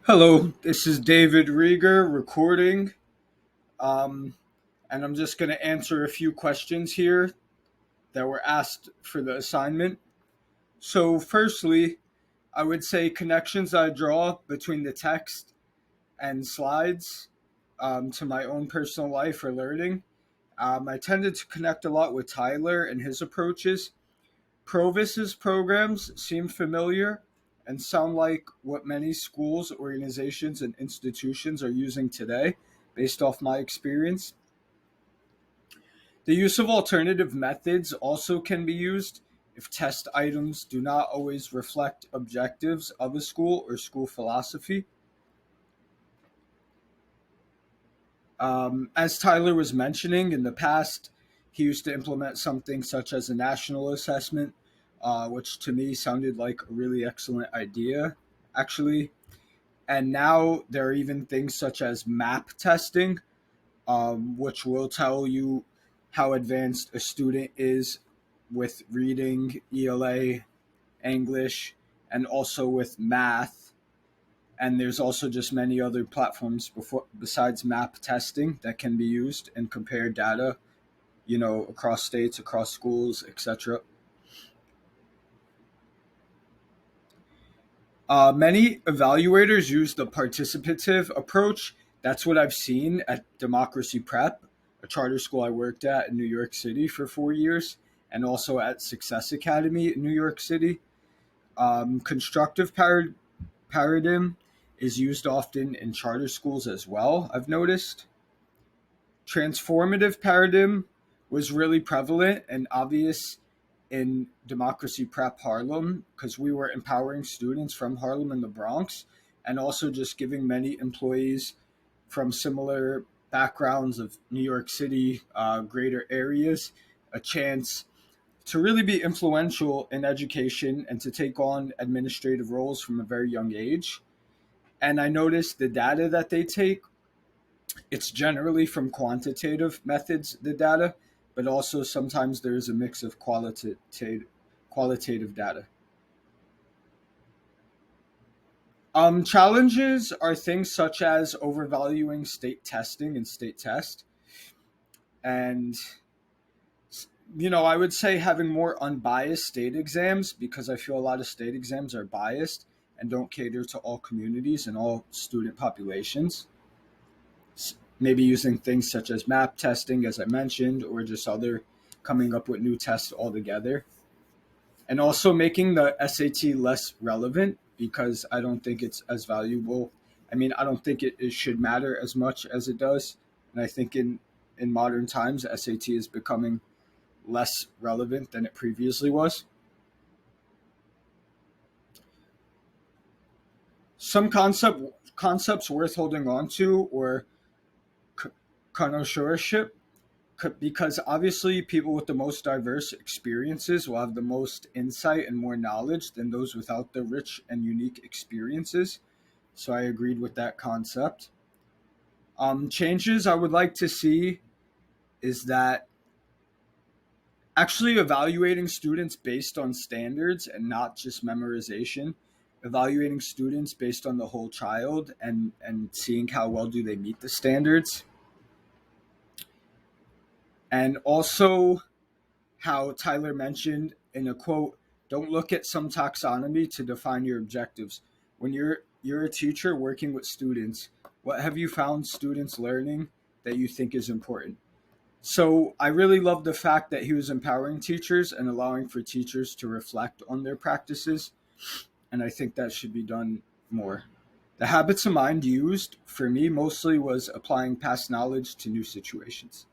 Hello, this is David Rieger recording, um, and I'm just going to answer a few questions here that were asked for the assignment. So, firstly, I would say connections I draw between the text and slides to my own personal life or learning. I tended to connect a lot with Tyler and his approaches. Provis's programs seem familiar and sound like what many schools, organizations, and institutions are using today, based off my experience. The use of alternative methods also can be used if test items do not always reflect objectives of a school or school philosophy. As Tyler was mentioning, in the past, he used to implement something such as a national assessment, which to me sounded like a really excellent idea, actually. And now there are even things such as map testing, which will tell you how advanced a student is with reading, ELA, English, and also with math. And there's also just many other platforms besides map testing that can be used and compare data, across states, across schools, etc. Many evaluators use the participative approach. That's what I've seen at Democracy Prep, a charter school I worked at in New York City for 4 years, and also at Success Academy in New York City. Constructive paradigm is used often in charter schools as well, I've noticed. Transformative paradigm was really prevalent and obvious in Democracy Prep Harlem because we were empowering students from Harlem and the Bronx, and also just giving many employees from similar backgrounds of New York City, greater areas, a chance to really be influential in education and to take on administrative roles from a very young age. And I noticed the data that they take, it's generally from quantitative methods, the data, but also sometimes there's a mix of qualitative data. Challenges are things such as overvaluing state testing and state test. And, I would say having more unbiased state exams because I feel a lot of state exams are biased and don't cater to all communities and all student populations. Maybe using things such as map testing, as I mentioned, or just other coming up with new tests altogether. And also making the SAT less relevant because I don't think it's as valuable. I mean, I don't think it should matter as much as it does. And I think in modern times, SAT is becoming less relevant than it previously was. Some concepts worth holding on to or connoisseurship because obviously people with the most diverse experiences will have the most insight and more knowledge than those without the rich and unique experiences. So I agreed with that concept. Changes I would like to see is that actually evaluating students based on standards and not just memorization, evaluating students based on the whole child and seeing how well do they meet the standards, and also how Tyler mentioned in a quote, don't look at some taxonomy to define your objectives. When you're a teacher working with students, what have you found students learning that you think is important? So I really love the fact that he was empowering teachers and allowing for teachers to reflect on their practices. And I think that should be done more. The habits of mind used for me mostly was applying past knowledge to new situations.